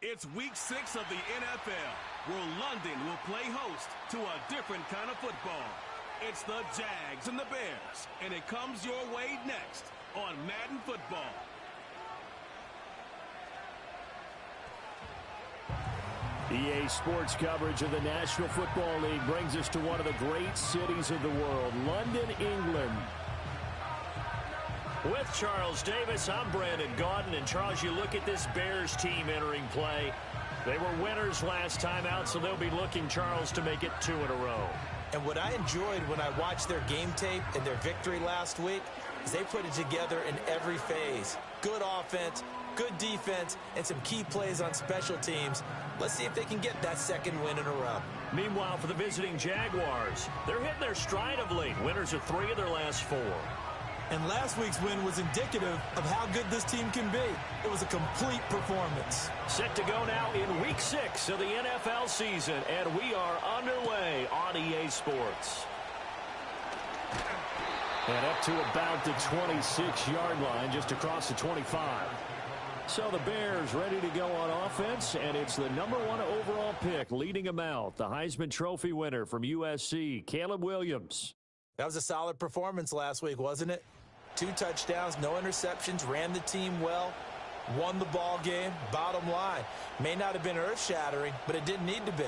It's week 6 of the NFL, where London will play host to a different kind of football. It's the Jags and the Bears, and it comes your way next on Madden Football. EA Sports coverage of the National Football League brings us to one of the great cities of the world, London, England. With Charles Davis, I'm Brandon Gaudin. And Charles, you look at this Bears team entering play. They were winners last time out, so they'll be looking, Charles, to make it 2 in a row. And what I enjoyed when I watched their game tape and their victory last week is they put it together in every phase. Good offense, good defense, and some key plays on special teams. Let's see if they can get that second win in a row. Meanwhile, for the visiting Jaguars, they're hitting their stride of late. Winners of 3 of their last 4. And last week's win was indicative of how good this team can be. It was a complete performance. Set to go now in week 6 of the NFL season, and we are underway on EA Sports. And up to about the 26-yard line, just across the 25. So the Bears ready to go on offense, and it's the number 1 overall pick leading them out, the Heisman Trophy winner from USC, Caleb Williams. That was a solid performance last week, wasn't it? 2 touchdowns, no interceptions, ran the team well, won the ball game. Bottom line, may not have been earth-shattering, but it didn't need to be.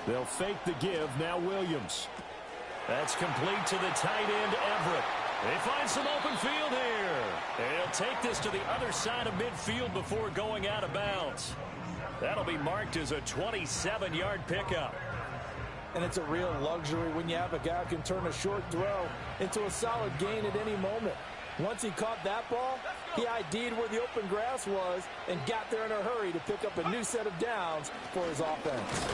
They'll fake the give, now Williams. That's complete to the tight end, Everett. They find some open field here. They'll take this to the other side of midfield before going out of bounds. That'll be marked as a 27-yard pickup. And it's a real luxury when you have a guy who can turn a short throw into a solid gain at any moment. Once he caught that ball, he ID'd where the open grass was and got there in a hurry to pick up a new set of downs for his offense.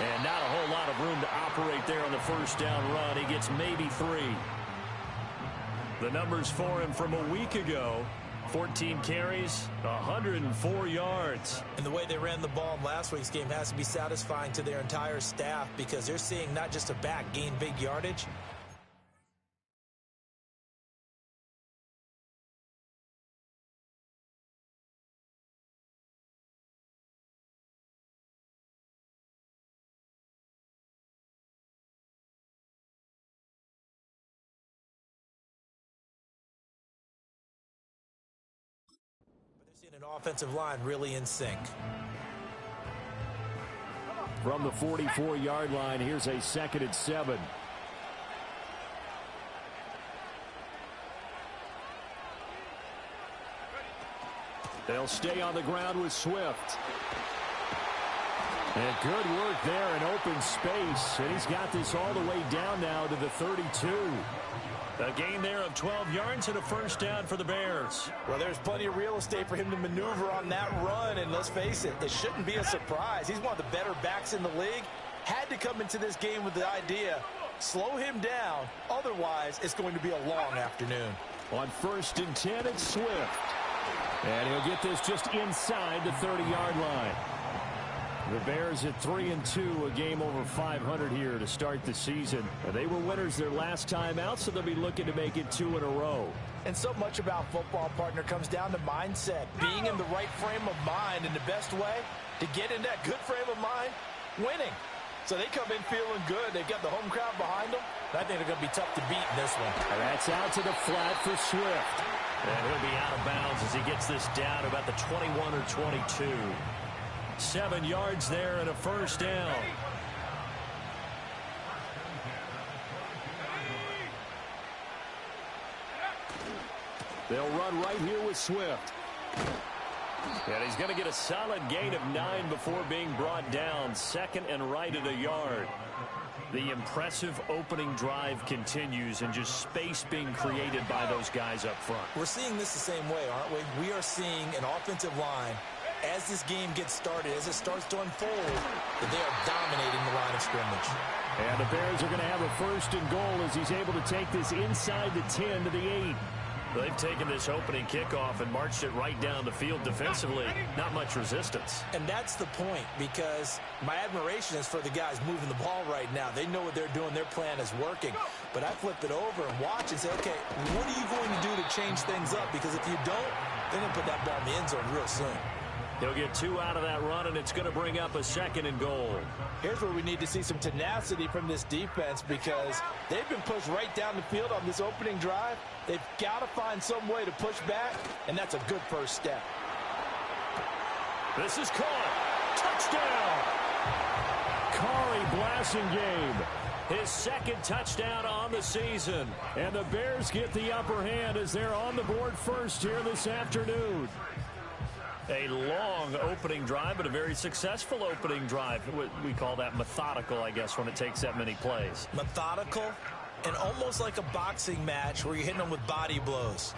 And not a whole lot of room to operate there on the first down run. He gets maybe 3. The numbers for him from a week ago, 14 carries, 104 yards. And the way they ran the ball in last week's game has to be satisfying to their entire staff because they're seeing not just a back gain big yardage. An offensive line really in sync. From the 44-yard line, here's a 2nd and 7. They'll stay on the ground with Swift. And good work there in open space. And he's got this all the way down now to the 32. A gain there of 12 yards and a first down for the Bears. Well, there's plenty of real estate for him to maneuver on that run, and let's face it, it shouldn't be a surprise. He's one of the better backs in the league. Had to come into this game with the idea, slow him down, otherwise it's going to be a long afternoon. On 1st and 10, it's Swift. And he'll get this just inside the 30-yard line. The Bears at 3-2, a game over 500 here to start the season. They were winners their last time out, so they'll be looking to make it 2 in a row. And so much about football, partner, comes down to mindset. Being in the right frame of mind, and the best way to get in that good frame of mind, winning. So they come in feeling good. They've got the home crowd behind them. I think they're going to be tough to beat in this one. And that's out to the flat for Swift. And he'll be out of bounds as he gets this down about the 21 or 22. 7 yards there and a first down. They'll run right here with Swift. And he's going to get a solid gain of 9 before being brought down. 2nd and right at a yard. The impressive opening drive continues and just space being created by those guys up front. We're seeing this the same way, aren't we? We are seeing an offensive line as this game gets started, as it starts to unfold, that they are dominating the line of scrimmage. And the Bears are going to have a 1st and goal as he's able to take this inside the 10 to the 8. They've taken this opening kickoff and marched it right down the field defensively. Not much resistance. And that's the point, because my admiration is for the guys moving the ball right now. They know what they're doing. Their plan is working. But I flip it over and watch and say, okay, what are you going to do to change things up? Because if you don't, they're going to put that ball in the end zone real soon. He'll get 2 out of that run, and it's going to bring up a 2nd and goal. Here's where we need to see some tenacity from this defense, because they've been pushed right down the field on this opening drive. They've got to find some way to push back, and that's a good first step. This is caught. Touchdown! Kari Blasingame, His 2nd touchdown on the season. and the Bears get the upper hand as they're on the board first here this afternoon. A long opening drive, but a very successful opening drive. We call that methodical, I guess, when it takes that many plays. Methodical and almost like a boxing match where you're hitting them with body blows.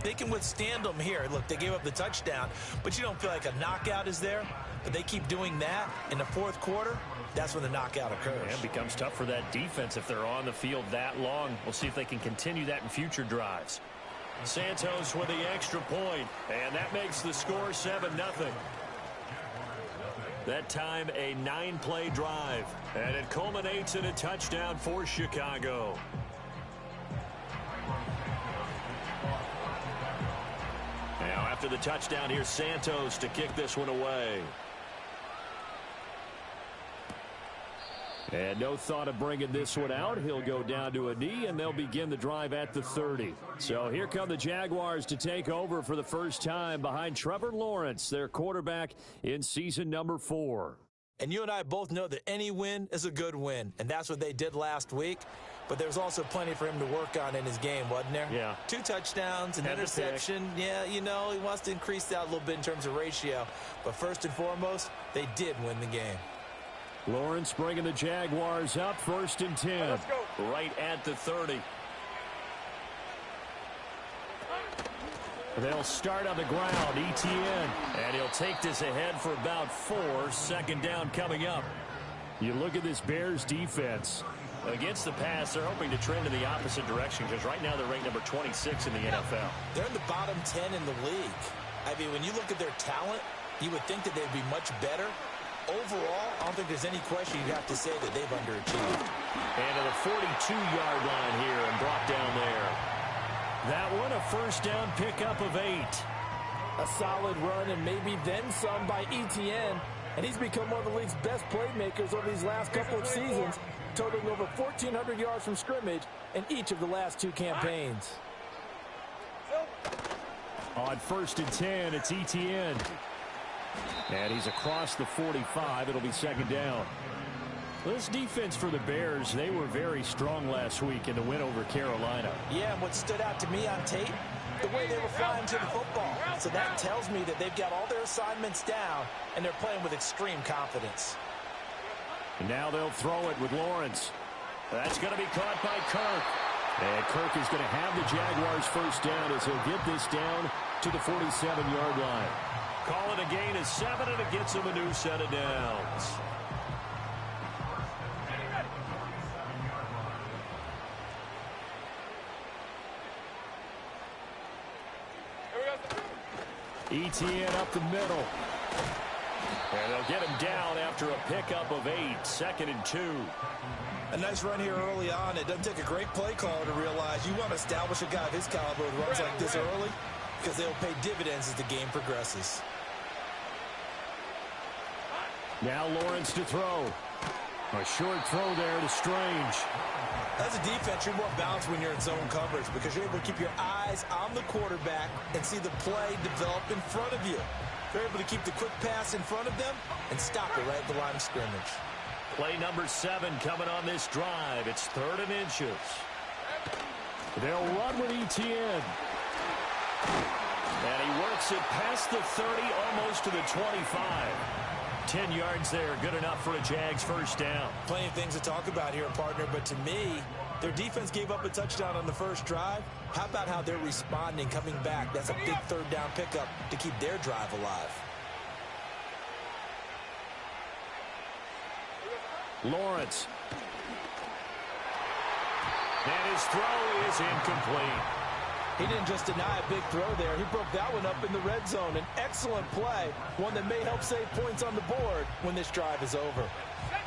They can withstand them here. Look, they gave up the touchdown, but you don't feel like a knockout is there. But they keep doing that in the 4th quarter. That's when the knockout occurs. And it becomes tough for that defense if they're on the field that long. We'll see if they can continue that in future drives. Santos with the extra point, and that makes the score 7-0. That time a 9-play drive, and it culminates in a touchdown for Chicago. Now after the touchdown, here's Santos to kick this one away. And no thought of bringing this one out. He'll go down to a knee, and they'll begin the drive at the 30. So here come the Jaguars to take over for the first time behind Trevor Lawrence, their quarterback in season number 4. And you and I both know that any win is a good win, and that's what they did last week. But there's also plenty for him to work on in his game, wasn't there? Yeah. 2 touchdowns, an interception. Yeah, you know, he wants to increase that a little bit in terms of ratio. But first and foremost, they did win the game. Lawrence bringing the Jaguars up, 1st and 10. Right at the 30. They'll start on the ground, ETN. And he'll take this ahead for about 4. 2nd down coming up. You look at this Bears defense. Against the pass, they're hoping to trend in the opposite direction because right now they're ranked number 26 in the NFL. They're in the bottom 10 in the league. I mean, when you look at their talent, you would think that they'd be much better. Overall, I don't think there's any question you'd have to say that they've underachieved. And to the 42-yard line here and brought down there. That one a 1st down pickup of 8. A solid run and maybe then some by ETN. And he's become one of the league's best playmakers over these last couple of seasons, totaling over 1,400 yards from scrimmage in each of the last 2 campaigns. On 1st and 10, it's ETN. And he's across the 45. It'll be 2nd down. This defense for the Bears, they were very strong last week in the win over Carolina. Yeah, and what stood out to me on tape, the way they were flying to the football. So that tells me that they've got all their assignments down, and they're playing with extreme confidence. And now they'll throw it with Lawrence. That's going to be caught by Kirk. And Kirk is going to have the Jaguars 1st down as he'll get this down to the 47-yard line. Call it a gain of 7, and it gets him a new set of downs. ETN up the middle. And they'll get him down after a pickup of 8. 2nd and 2. A nice run here early on. It doesn't take a great play caller to realize you want to establish a guy of his caliber with runs like this early, because they'll pay dividends as the game progresses. Now Lawrence to throw. A short throw there to Strange. As a defense, you're more balanced when you're in zone coverage because you're able to keep your eyes on the quarterback and see the play develop in front of you. They're able to keep the quick pass in front of them and stop it right at the line of scrimmage. Play number 7 coming on this drive. It's 3rd and inches. They'll run with ETN. And he works it past the 30, almost to the 25. 10 yards there, good enough for a Jags 1st down. Plenty of things to talk about here, partner, but to me, their defense gave up a touchdown on the first drive. How about how they're responding, coming back? That's a big 3rd down pickup to keep their drive alive. Lawrence. And his throw is incomplete. He didn't just deny a big throw there. He broke that one up in the red zone. An excellent play, one that may help save points on the board when this drive is over.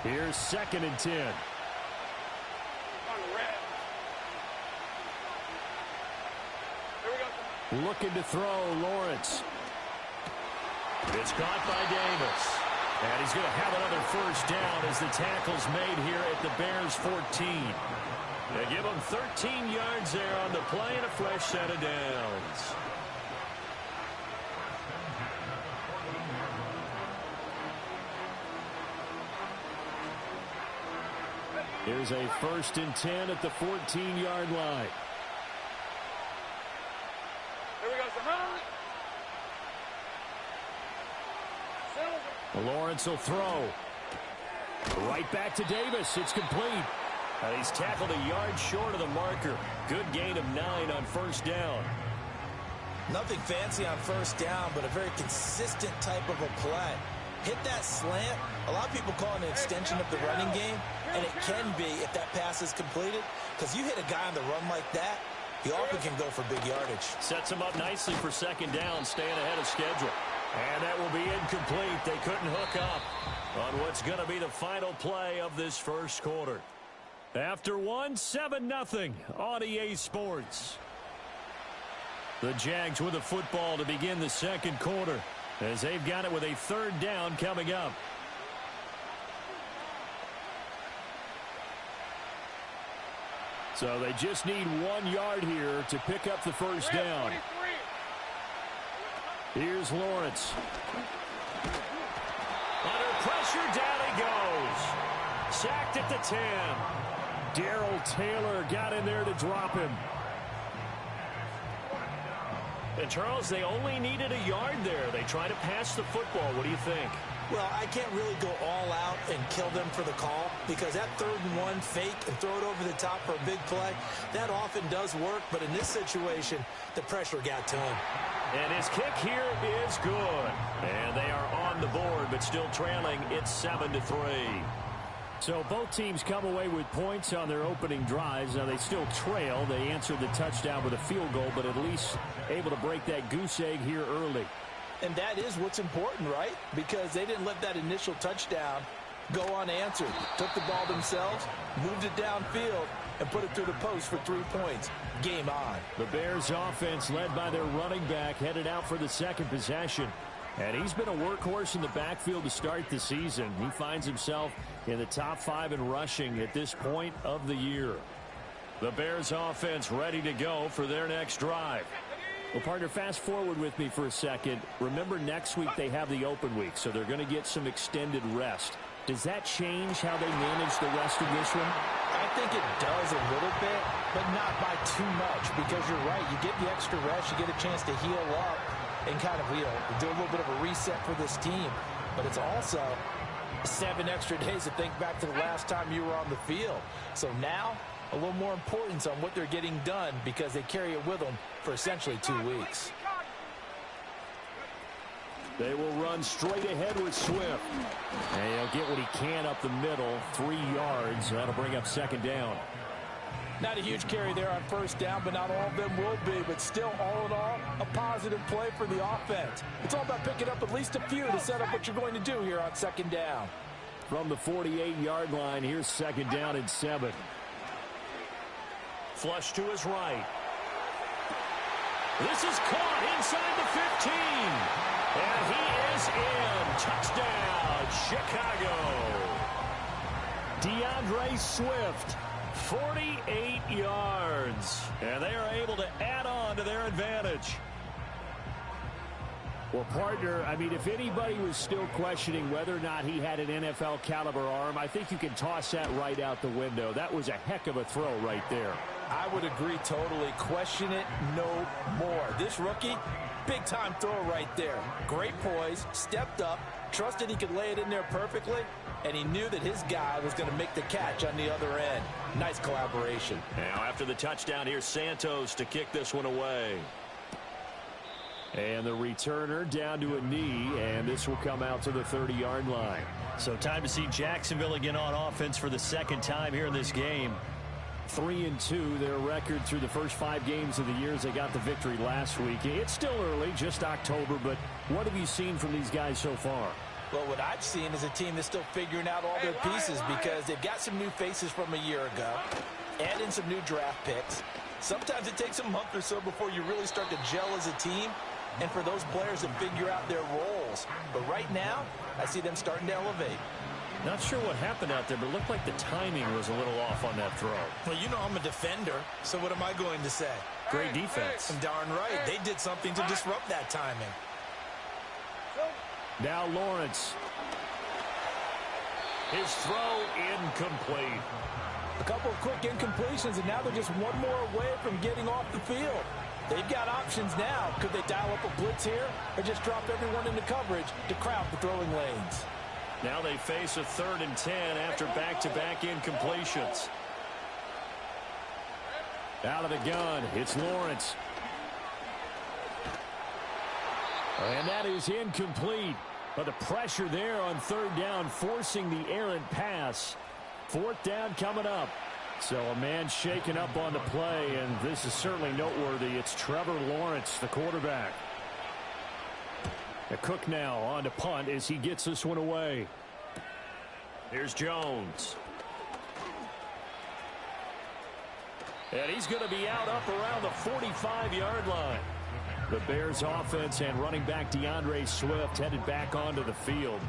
Here's 2nd and 10. Looking to throw, Lawrence. It's caught by Davis. And he's going to have another first down as the tackle's made here at the Bears 14. They give him 13 yards there on the play and a fresh set of downs. Here's a 1st and 10 at the 14-yard line. Lawrence will throw. Right back to Davis. It's complete. And he's tackled a yard short of the marker. Good gain of 9 on first down. Nothing fancy on first down, but a very consistent type of a play. Hit that slant. A lot of people call it an extension of the running game, and it can be if that pass is completed, because you hit a guy on the run like that, he often can go for big yardage. Sets him up nicely for 2nd down, staying ahead of schedule. And that will be incomplete. They couldn't hook up on what's going to be the final play of this first quarter. After 7-0 on EA Sports. The Jags with the football to begin the second quarter as they've got it with a 3rd down coming up. So they just need 1 yard here to pick up the first down. Here's Lawrence. Under pressure, down he goes. Sacked at the 10. Darrell Taylor got in there to drop him. And, Charles, they only needed a yard there. They try to pass the football. What do you think? Well, I can't really go all out and kill them for the call, because that 3rd and 1 fake and throw it over the top for a big play, that often does work. But in this situation, the pressure got to him. And his kick here is good. And they are on the board, but still trailing. It's 7-3. So both teams come away with points on their opening drives. Now they still trail. They answered the touchdown with a field goal, but at least able to break that goose egg here early. And that is what's important, right? Because they didn't let that initial touchdown go unanswered. Took the ball themselves, moved it downfield, and put it through the post for 3 points. Game on. The Bears offense led by their running back headed out for the second possession. And he's been a workhorse in the backfield to start the season. He finds himself in the top 5 in rushing at this point of the year. The Bears offense ready to go for their next drive. Well, partner, fast forward with me for a second. Remember, next week they have the open week, so they're going to get some extended rest. Does that change how they manage the rest of this one? I think it does a little bit, but not by too much, because you're right. You get the extra rest, you get a chance to heal up and kind of do a little bit of a reset for this team. But it's also 7 extra days to think back to the last time you were on the field. So now, a little more importance on what they're getting done, because they carry it with them for essentially 2 weeks. They will run straight ahead with Swift. And he'll get what he can up the middle, 3 yards. That'll bring up 2nd down. Not a huge carry there on first down, but not all of them will be. But still, all in all, a positive play for the offense. It's all about picking up at least a few to set up what you're going to do here on 2nd down. From the 48-yard line, here's 2nd down and 7. Flush to his right. This is caught inside the 15. And he is in. Touchdown, Chicago. DeAndre Swift, 48 yards. And they are able to add on to their advantage. Well, partner, I mean, if anybody was still questioning whether or not he had an NFL caliber arm, I think you can toss that right out the window. That was a heck of a throw right there. I would agree totally. Question it no more. This rookie, big-time throw right there. Great poise, stepped up, trusted he could lay it in there perfectly, and he knew that his guy was going to make the catch on the other end. Nice collaboration. Now, after the touchdown, here's Santos to kick this one away. And the returner down to a knee, and this will come out to the 30-yard line. So time to see Jacksonville again on offense for the second time here in this game. 3-2, their record through the first 5 games of the year as they got the victory last week. It's still early, just October, but what have you seen from these guys so far? Well, what I've seen is a team that's still figuring out all their pieces because they've got some new faces from a year ago, add in some new draft picks. Sometimes it takes a month or so before you really start to gel as a team and for those players to figure out their roles. But right now, I see them starting to elevate. Not sure what happened out there, but it looked like the timing was a little off on that throw. Well, you know I'm a defender, so what am I going to say? Great defense. Darn right. They did something to disrupt that timing. Now Lawrence. His throw incomplete. A couple of quick incompletions, and now they're just one more away from getting off the field. They've got options now. Could they dial up a blitz here or just drop everyone into coverage to crowd the throwing lanes? Now they face a 3rd and 10 after back-to-back incompletions. Out of the gun, it's Lawrence. And that is incomplete. But the pressure there on 3rd down, forcing the errant pass. 4th down coming up. So a man shaken up on the play, and this is certainly noteworthy. It's Trevor Lawrence, the quarterback. A Cook now on to punt as he gets this one away. Here's Jones. And he's going to be out up around the 45-yard line. The Bears offense and running back DeAndre Swift headed back onto the field.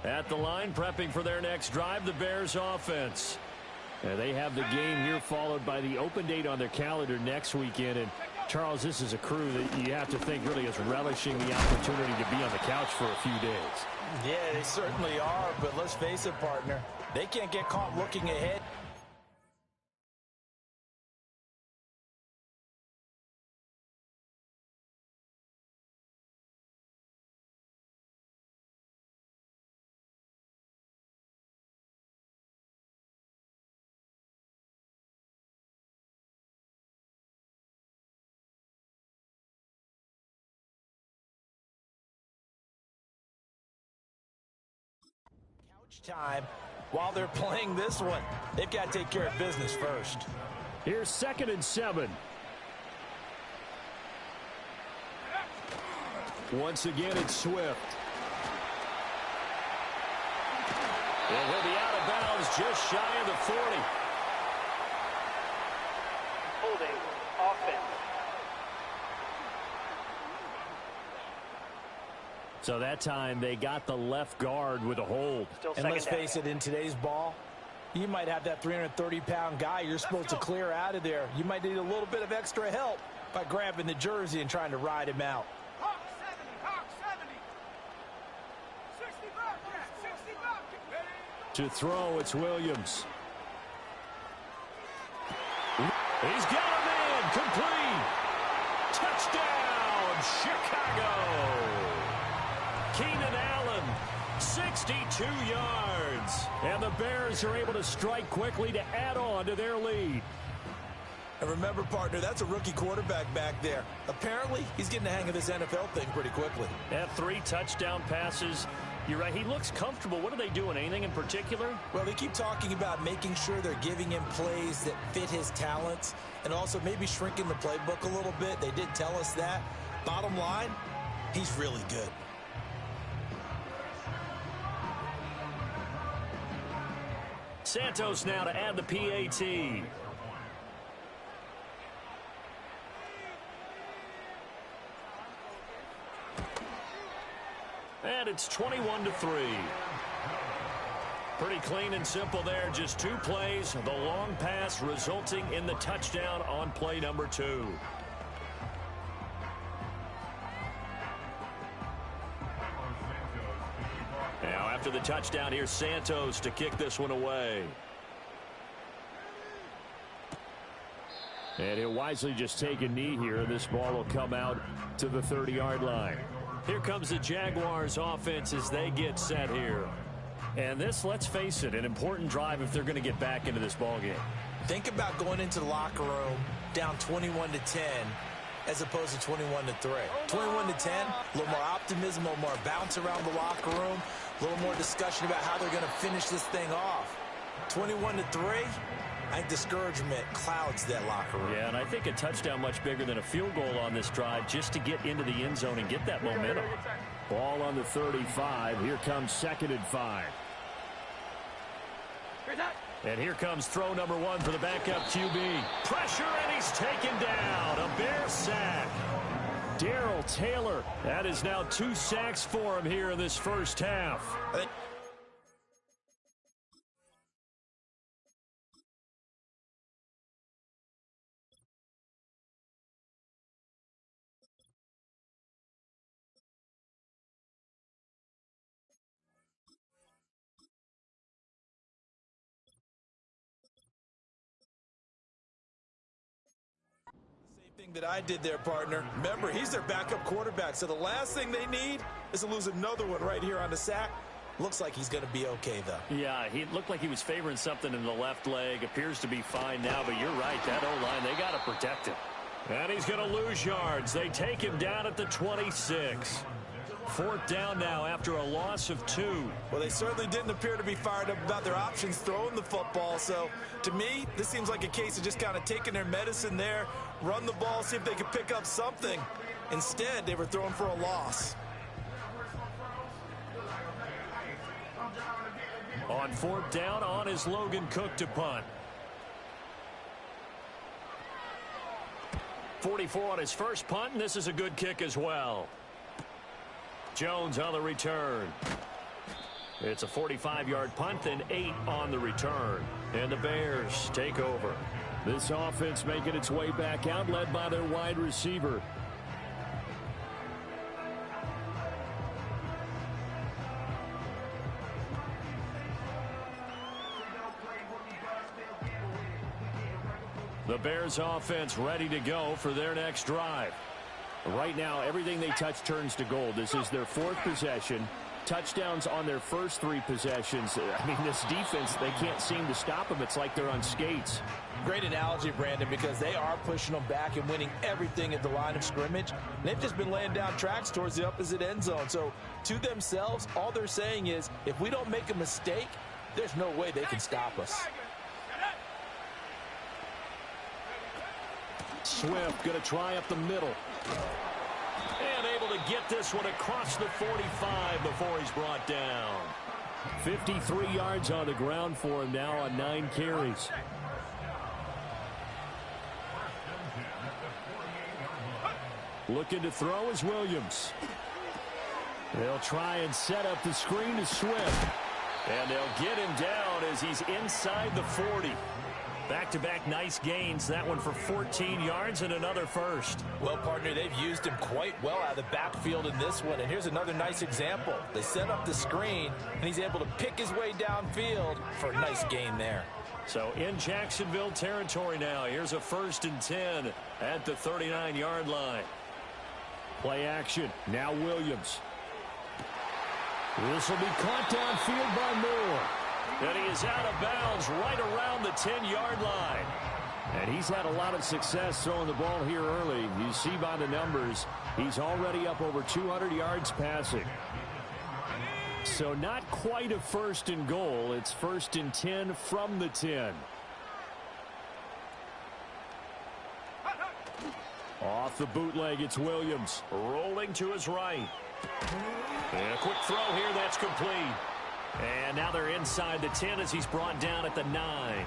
At the line, prepping for their next drive, the Bears offense. And they have the game here followed by the open date on their calendar next weekend. And Charles, this is a crew that you have to think really is relishing the opportunity to be on the couch for a few days. Yeah, they certainly are, but let's face it, partner. They can't get caught looking ahead. Time while they're playing this one. They've got to take care of business first. Here's 2nd and 7. Once again, it's Swift. And he'll be out of bounds just shy of the 40. Holding offense. So that time they got the left guard with a hold. And let's face it, in today's ball, you might have that 330-pound guy you're supposed to clear out of there. You might need a little bit of extra help by grabbing the jersey and trying to ride him out. Hawk 70. 65. To throw, it's Williams. He's got him in. Complete. Touchdown, Chicago. Keenan Allen, 62 yards. And the Bears are able to strike quickly to add on to their lead. And remember, partner, that's a rookie quarterback back there. Apparently, he's getting the hang of this NFL thing pretty quickly. At 3 touchdown passes. You're right, he looks comfortable. What are they doing? Anything in particular? Well, they keep talking about making sure they're giving him plays that fit his talents and also maybe shrinking the playbook a little bit. They did tell us that. Bottom line, he's really good. Santos now to add the PAT. And it's 21-3. Pretty clean and simple there. Just 2 plays. The long pass resulting in the touchdown on play number 2. Now after the touchdown, here's Santos to kick this one away. And he'll wisely just take a knee here. This ball will come out to the 30-yard line. Here comes the Jaguars offense as they get set here. And this, let's face it, an important drive if they're going to get back into this ball game. Think about going into the locker room down 21-10 as opposed to 21-3. 21-10, a little more optimism, a little more bounce around the locker room, a little more discussion about how they're going to finish this thing off. 21-3, I think discouragement clouds that locker room. Yeah, and I think a touchdown much bigger than a field goal on this drive just to get into the end zone and get that momentum. Ball on the 35. Here comes 2nd and 5. And here comes throw number 1 for the backup QB. Pressure, and he's taken down. A Bear sack. Darrell Taylor. That is now 2 sacks for him here in this first half. Thing that I did there, partner. Remember, he's their backup quarterback, so the last thing they need is to lose another one right here on the sack. Looks like he's going to be okay, though. Yeah, he looked like he was favoring something in the left leg. Appears to be fine now, but you're right. That O-line, they got to protect him. And he's going to lose yards. They take him down at the 26. 4th down now after a loss of 2. Well, they certainly didn't appear to be fired up about their options throwing the football. So, to me, this seems like a case of just kind of taking their medicine there, run the ball, see if they could pick up something. Instead, they were throwing for a loss. On 4th down, on is Logan Cook to punt. 44 on his first punt, and this is a good kick as well. Jones on the return. It's a 45-yard punt, then 8 on the return. And the Bears take over. This offense making its way back out, led by their wide receiver. The Bears offense ready to go for their next drive. Right now, everything they touch turns to gold. This is their 4th possession. Touchdowns on their first 3 possessions. I mean, this defense, they can't seem to stop them. It's like they're on skates. Great analogy, Brandon, because they are pushing them back and winning everything at the line of scrimmage. They've just been laying down tracks towards the opposite end zone. So, to themselves, all they're saying is, if we don't make a mistake, there's no way they can stop us. Swift going to try up the middle. And able to get this one across the 45 before he's brought down. 53 yards on the ground for him now on 9 carries. Looking to throw is Williams. They'll try and set up the screen to Swift. And they'll get him down as he's inside the 40. Back-to-back nice gains. That one for 14 yards and another first. Well, partner, they've used him quite well out of the backfield in this one. And here's another nice example. They set up the screen, and he's able to pick his way downfield for a nice gain there. So in Jacksonville territory now. Here's a 1st and 10 at the 39-yard line. Play action. Now Williams. This will be caught downfield by Moore. And he is out of bounds right around the 10-yard line. And he's had a lot of success throwing the ball here early. You see by the numbers, he's already up over 200 yards passing. So not quite a 1st and goal. It's 1st and 10 from the 10. Off the bootleg, it's Williams. Rolling to his right. And a quick throw here, that's complete. And now they're inside the 10 as he's brought down at the 9.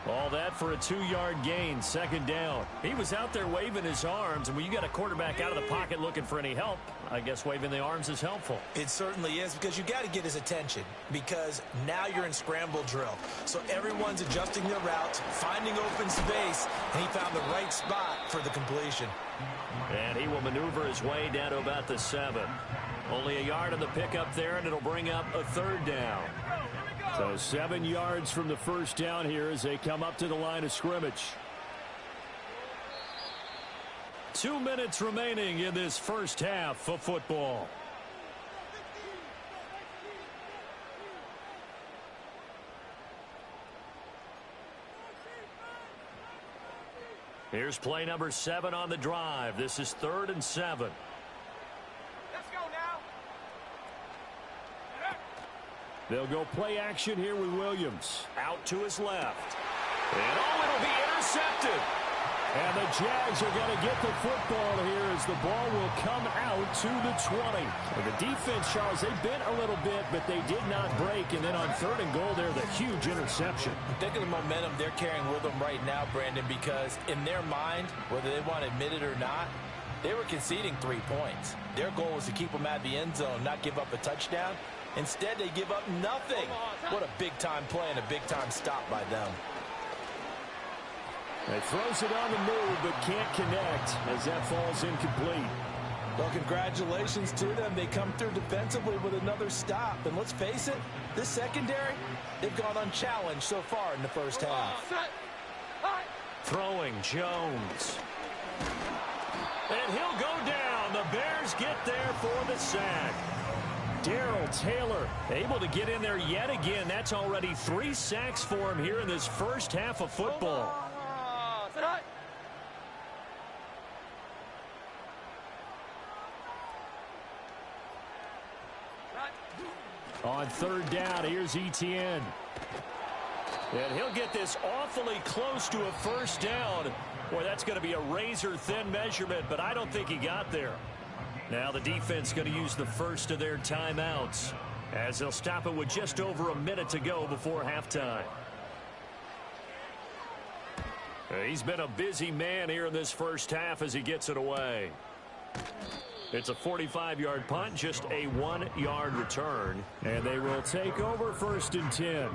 All that for a 2-yard gain, 2nd down. He was out there waving his arms, and when you got a quarterback out of the pocket looking for any help, I guess waving the arms is helpful. It certainly is, because you got to get his attention, because now you're in scramble drill. So everyone's adjusting their routes, finding open space, and he found the right spot for the completion. And he will maneuver his way down to about the 7. Only a yard on the pickup there, and it'll bring up a 3rd down. So 7 yards from the 1st down here as they come up to the line of scrimmage. 2 minutes remaining in this first half of football. Here's play number 7 on the drive. This is 3rd and 7. Let's go now. They'll go play action here with Williams. Out to his left. And it'll be intercepted. And the Jags are going to get the football here as the ball will come out to the 20. And the defense, Charles, they bent a little bit, but they did not break. And then on 3rd and goal there, the huge interception. Think of the momentum they're carrying with them right now, Brandon, because in their mind, whether they want to admit it or not, they were conceding 3 points. Their goal was to keep them out of the end zone, not give up a touchdown. Instead, they give up nothing. What a big-time play and a big-time stop by them. He throws it on the move, but can't connect as that falls incomplete. Well, congratulations to them. They come through defensively with another stop. And let's face it, this secondary, they've gone unchallenged so far in the first half. Throwing Jones. And he'll go down. The Bears get there for the sack. Darrell Taylor able to get in there yet again. That's already 3 sacks for him here in this first half of football. On 3rd down, here's Etienne. And he'll get this awfully close to a first down. Boy, that's going to be a razor-thin measurement, but I don't think he got there. Now the defense going to use the first of their timeouts as they'll stop it with just over a minute to go before halftime. He's been a busy man here in this first half as he gets it away. It's a 45-yard punt, just a 1-yard return. And they will take over 1st and 10.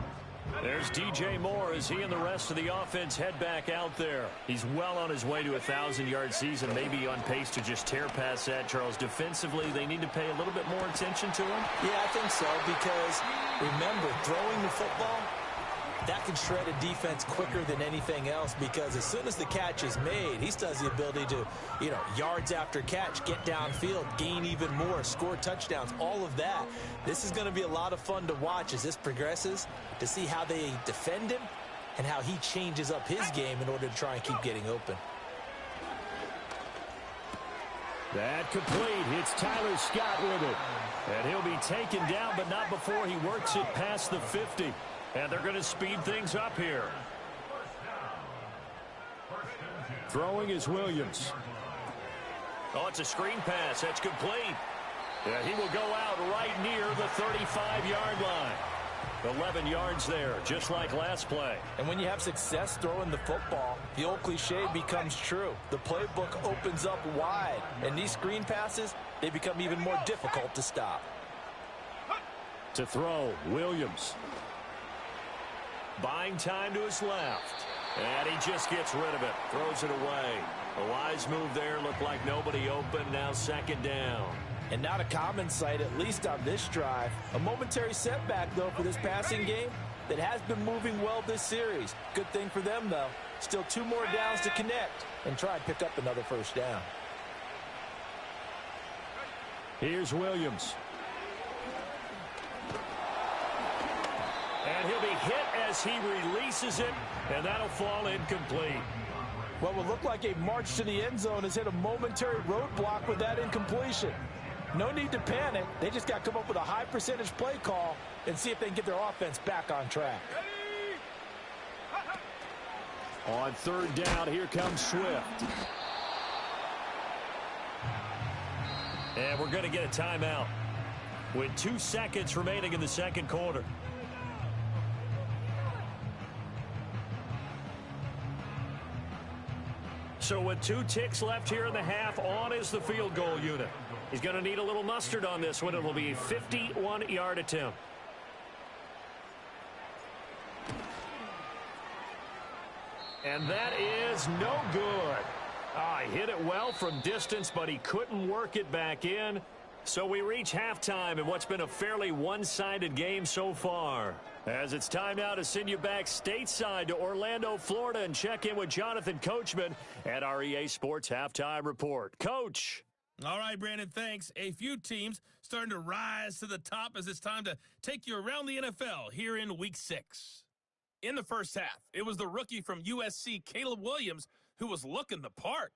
There's DJ Moore as he and the rest of the offense head back out there. He's well on his way to a 1,000-yard season, maybe on pace to just tear past that, Charles. Defensively, they need to pay a little bit more attention to him. Yeah, I think so, because remember, throwing the football, that can shred a defense quicker than anything else, because as soon as the catch is made, he still has the ability to, yards after catch, get downfield, gain even more, score touchdowns, all of that. This is going to be a lot of fun to watch as this progresses, to see how they defend him and how he changes up his game in order to try and keep getting open. That complete. It's Tyler Scott with it. And he'll be taken down, but not before he works it past the 50. And they're going to speed things up here. Throwing is Williams. Oh, it's a screen pass. That's complete. Yeah, he will go out right near the 35-yard line. 11 yards there, just like last play. And when you have success throwing the football, the old cliche becomes true. The playbook opens up wide. And these screen passes, they become even more difficult to stop. To throw, Williams. Buying time to his left. And he just gets rid of it. Throws it away. A wise move there. Looked like nobody open. Now 2nd down. And not a common sight, at least on this drive. A momentary setback, though, for this passing game that has been moving well this series. Good thing for them, though. Still 2 more downs to connect and try and pick up another first down. Here's Williams. And he'll be hit as he releases it, and that'll fall incomplete. What will look like a march to the end zone has hit a momentary roadblock with that incompletion. No need to panic. They just got to come up with a high percentage play call and see if they can get their offense back on track. On 3rd down, here comes Swift. And we're going to get a timeout with 2 seconds remaining in the 2nd quarter. So with 2 ticks left here in the half, on is the field goal unit. He's going to need a little mustard on this one. It will be a 51-yard attempt. And that is no good. He hit it well from distance, but he couldn't work it back in. So we reach halftime in what's been a fairly one-sided game so far. As it's time now to send you back stateside to Orlando, Florida, and check in with Jonathan Coachman at our EA Sports Halftime Report. Coach. All right, Brandon, thanks. A few teams starting to rise to the top as it's time to take you around the NFL here in Week 6. In the first half, it was the rookie from USC, Caleb Williams, who was looking the part.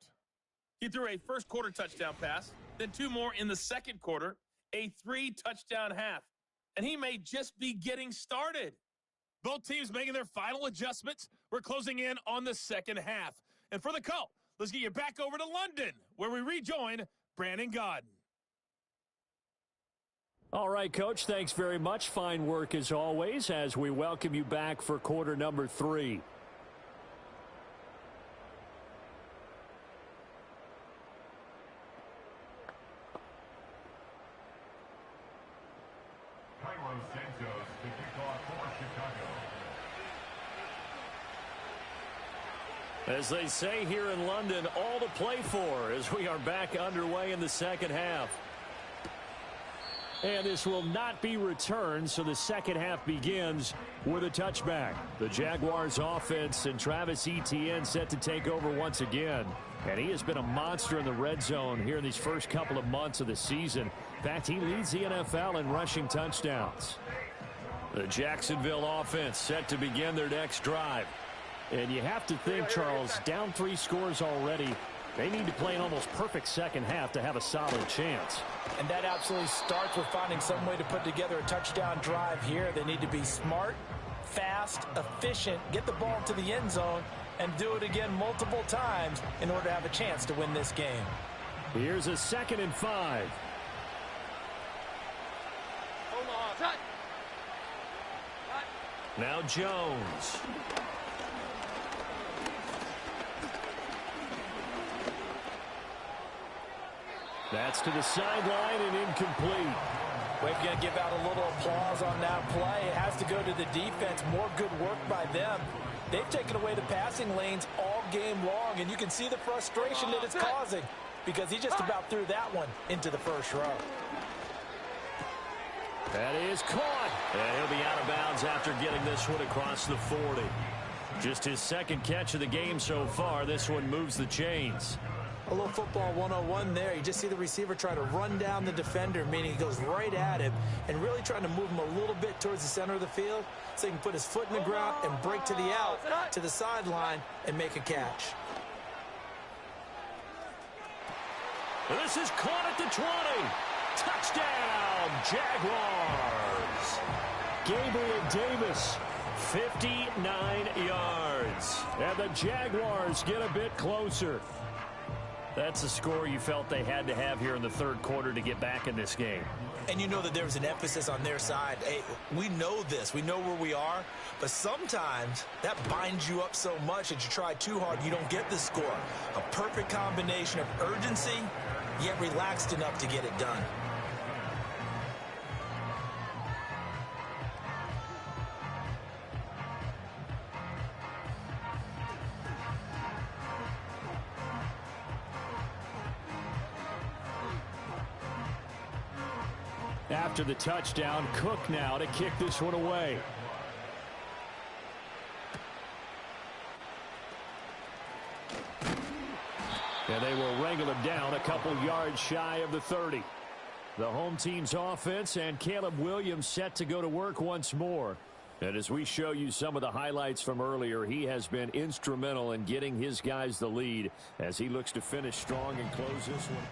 He threw a first-quarter touchdown pass, then 2 more in the second quarter, a 3-touchdown half. And he may just be getting started. Both teams making their final adjustments. We're closing in on the second half. And for the call, let's get you back over to London, where we rejoin Brandon Gaudin. All right, Coach, thanks very much. Fine work as always as we welcome you back for quarter number 3. As they say here in London, all to play for as we are back underway in the second half. And this will not be returned, so the second half begins with a touchback. The Jaguars offense and Travis Etienne set to take over once again. And he has been a monster in the red zone here in these first couple of months of the season. In fact, he leads the NFL in rushing touchdowns. The Jacksonville offense set to begin their next drive. And you have to think, Charles, down 3 scores already. They need to play an almost perfect second half to have a solid chance. And that absolutely starts with finding some way to put together a touchdown drive here. They need to be smart, fast, efficient, get the ball to the end zone, and do it again multiple times in order to have a chance to win this game. Here's a 2nd and 5. Hold on. Now Jones. That's to the sideline and incomplete. We're going to give out a little applause on that play. It has to go to the defense. More good work by them. They've taken away the passing lanes all game long, and you can see the frustration that it's causing because he just about threw that one into the first row. That is caught. And he'll be out of bounds after getting this one across the 40. Just his second catch of the game so far. This one moves the chains. A little football 101 there. You just see the receiver try to run down the defender, meaning he goes right at him and really trying to move him a little bit towards the center of the field so he can put his foot in the ground and break to the out, to the sideline, and make a catch. This is caught at the 20. Touchdown, Jaguars. Gabriel Davis, 59 yards. and the Jaguars get a bit closer. That's a score you felt they had to have here in the third quarter to get back in this game. And you know that there's an emphasis on their side. Hey, we know this. We know where we are. But sometimes that binds you up so much that you try too hard, you don't get the score. A perfect combination of urgency, yet relaxed enough to get it done. After the touchdown, Cook now to kick this one away. And they will wrangle him down a couple yards shy of the 30. The home team's offense and Caleb Williams set to go to work once more. And as we show you some of the highlights from earlier, he has been instrumental in getting his guys the lead as he looks to finish strong and close this one.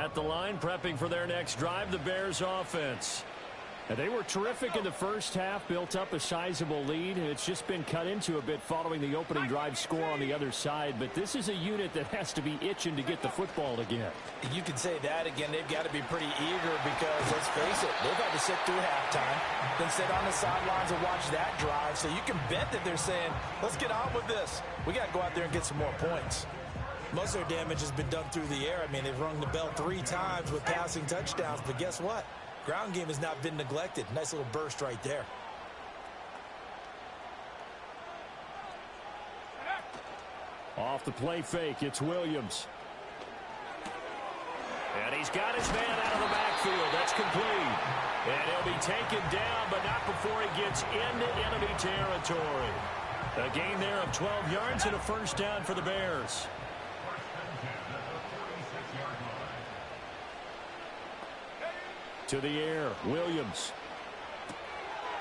At the line, prepping for their next drive, the Bears offense. And they were terrific in the first half, built up a sizable lead, and it's just been cut into a bit following the opening drive score on the other side. But this is a unit that has to be itching to get the football again. You can say that again. They've got to be pretty eager because, let's face it, they've had to sit through halftime, then sit on the sidelines and watch that drive. So you can bet that they're saying, let's get on with this. We got to go out there and get some more points. Most of their damage has been done through the air. I mean, they've rung the bell 3 times with passing touchdowns, but guess what? Ground game has not been neglected. Nice little burst right there. Off the play fake, it's Williams. And he's got his man out of the backfield. That's complete. And he'll be taken down, but not before he gets into enemy territory. A gain there of 12 yards and a first down for the Bears. To the air, Williams.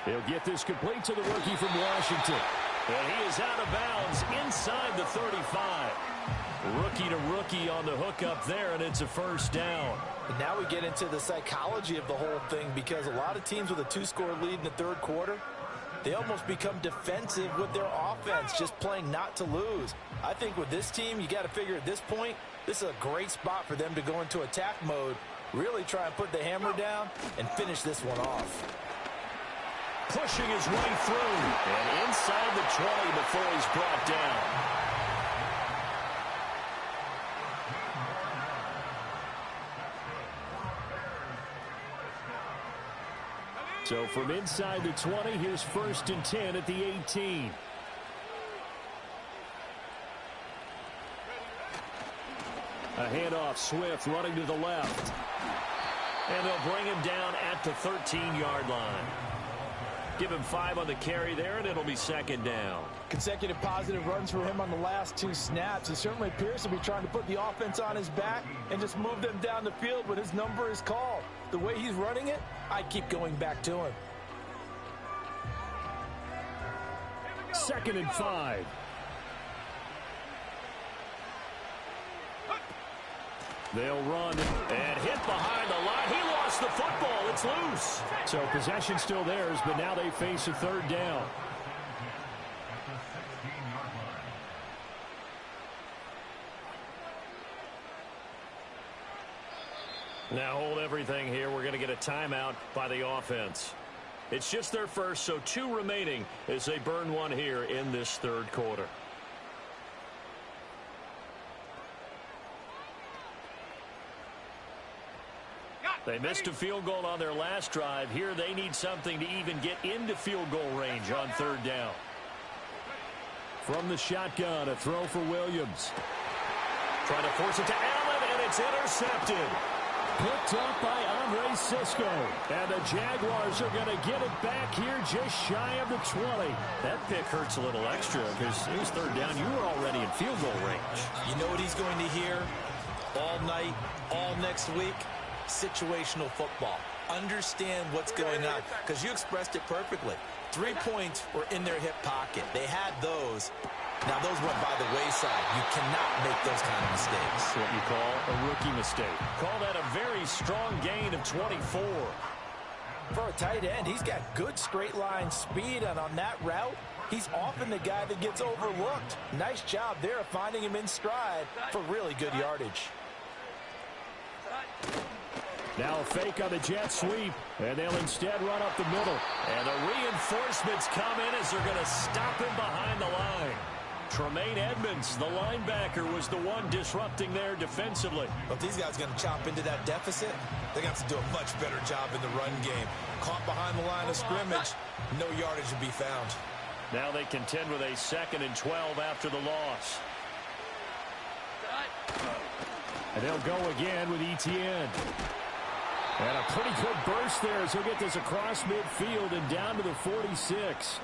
He'll get this complete to the rookie from Washington. And he is out of bounds inside the 35. Rookie to rookie on the hook up there, and it's a first down. And now we get into the psychology of the whole thing because a lot of teams with a 2-score lead in the third quarter, they almost become defensive with their offense, just playing not to lose. I think with this team, you got to figure at this point, this is a great spot for them to go into attack mode, really try and put the hammer down and finish this one off. Pushing his way through and inside the 20 before he's brought down. So from inside the 20, here's 1st and 10 at the 18. A handoff, Swift running to the left. And they'll bring him down at the 13-yard line. Give him 5 on the carry there, and it'll be second down. Consecutive positive runs for him on the last 2 snaps. He certainly appears to be trying to put the offense on his back and just move them down the field when his number is called. The way he's running it, I keep going back to him. 2nd and 5. They'll run and hit behind the line. He lost the football. It's loose. So possession still theirs, but now they face a 3rd down. Now hold everything here. We're going to get a timeout by the offense. It's just their first, so 2 remaining as they burn one here in this third quarter. They missed a field goal on their last drive. Here they need something to even get into field goal range on 3rd down. From the shotgun, a throw for Williams. Trying to force it to Allen, and it's intercepted. Picked up by Andre Cisco. And the Jaguars are going to get it back here just shy of the 20. That pick hurts a little extra because it was 3rd down. You were already in field goal range. You know what he's going to hear all night, all next week? Situational football. Understand what's going on because you expressed it perfectly. 3 points were in their hip pocket. They had those. Now those went by the wayside. You cannot make those kind of mistakes. What you call a rookie mistake. Call that a very strong gain of 24. For a tight end, he's got good straight line speed, and on that route, he's often the guy that gets overlooked. Nice job there of finding him in stride for really good yardage. Now a fake on the jet sweep, and they'll instead run up the middle. And the reinforcements come in as they're going to stop him behind the line. Tremaine Edmonds, the linebacker, was the one disrupting there defensively. But these guys are going to chop into that deficit. They're going to have to do a much better job in the run game. Caught behind the line of scrimmage, no yardage to be found. Now they contend with a 2nd and 12 after the loss. And they'll go again with Etienne. And a pretty good burst there as he'll get this across midfield and down to the 46.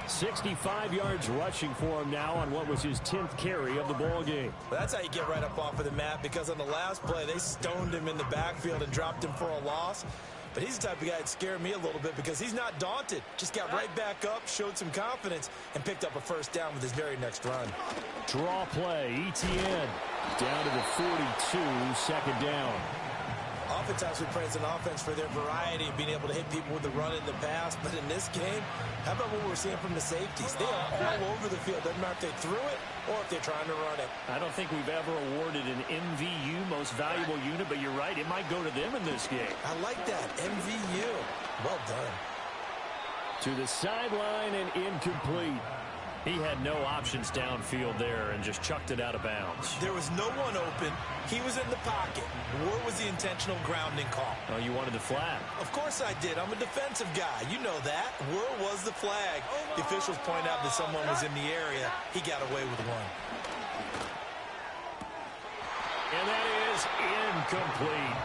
65 yards rushing for him now on what was his 10th carry of the ball game. Well, that's how you get right up off of the mat, because on the last play, they stoned him in the backfield and dropped him for a loss. But he's the type of guy that scared me a little bit because he's not daunted. Just got right back up, showed some confidence, and picked up a first down with his very next run. Draw play, Etienne down to the 42, 2nd down. oftentimes we praise an offense for their variety and being able to hit people with the run in the pass. But in this game, how about what we're seeing from the safeties? They are all over the field. Doesn't matter if they threw it or if they're trying to run it. I don't think we've ever awarded an MVU, most valuable unit, but you're right. It might go to them in this game. I like that. MVU. Well done. To the sideline and incomplete. He had no options downfield there and just chucked it out of bounds. There was no one open. He was in the pocket. Where was the intentional grounding call? Oh, you wanted the flag. Of course I did. I'm a defensive guy. You know that. Where was the flag? The officials point out that someone was in the area. He got away with one. And that is incomplete.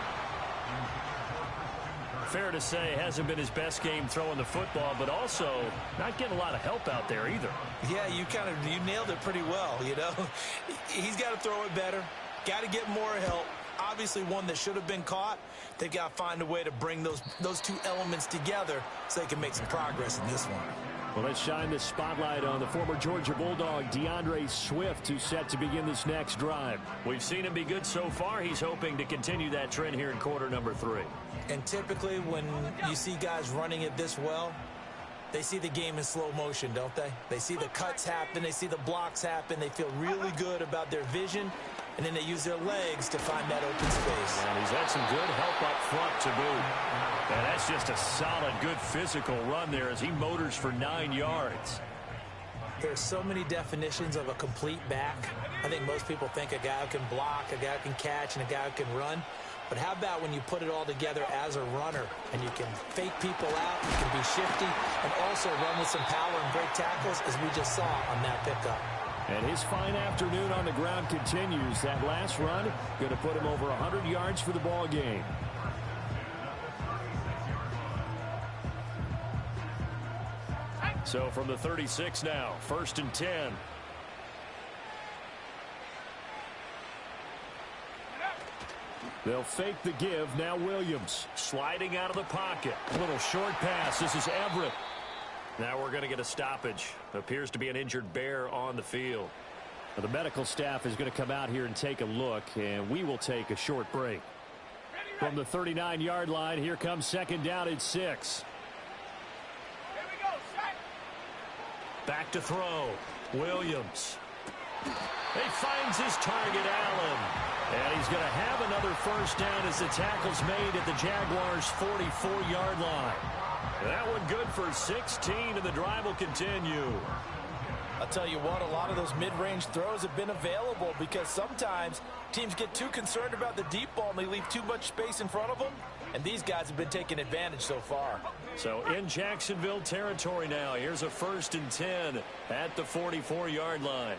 Fair to say, hasn't been his best game throwing the football, but also not getting a lot of help out there either. Yeah, you nailed it pretty well, you know. He's got to throw it better, got to get more help. Obviously one that should have been caught. They got to find a way to bring those two elements together so they can make some progress in this one. Well, let's shine the spotlight on the former Georgia Bulldog, DeAndre Swift, who's set to begin this next drive. We've seen him be good so far. He's hoping to continue that trend here in quarter number 3. And typically when you see guys running it this well, they see the game in slow motion, don't they? They see the cuts happen. They see the blocks happen. They feel really good about their vision, and then they use their legs to find that open space. And he's had some good help up front to boot. And that's just a solid, good physical run there as he motors for 9 yards. There's so many definitions of a complete back. I think most people think a guy who can block, a guy who can catch, and a guy who can run. But how about when you put it all together as a runner and you can fake people out, you can be shifty, and also run with some power and break tackles, as we just saw on that pickup. And his fine afternoon on the ground continues. That last run going to put him over 100 yards for the ball game. So from the 36 now, 1st and 10. They'll fake the give. Now Williams. Sliding out of the pocket. Little short pass. This is Everett. Now we're going to get a stoppage. Appears to be an injured Bear on the field. Well, the medical staff is going to come out here and take a look, and we will take a short break. From the 39-yard line, here comes 2nd down at 6. Back to throw. Williams. He finds his target, Allen. And he's going to have another 1st down as the tackle's made at the Jaguars' 44-yard line. That one good for 16, and the drive will continue. I'll tell you what, a lot of those mid-range throws have been available because sometimes teams get too concerned about the deep ball and they leave too much space in front of them, and these guys have been taking advantage so far. So in Jacksonville territory now, here's a 1st and 10 at the 44-yard line.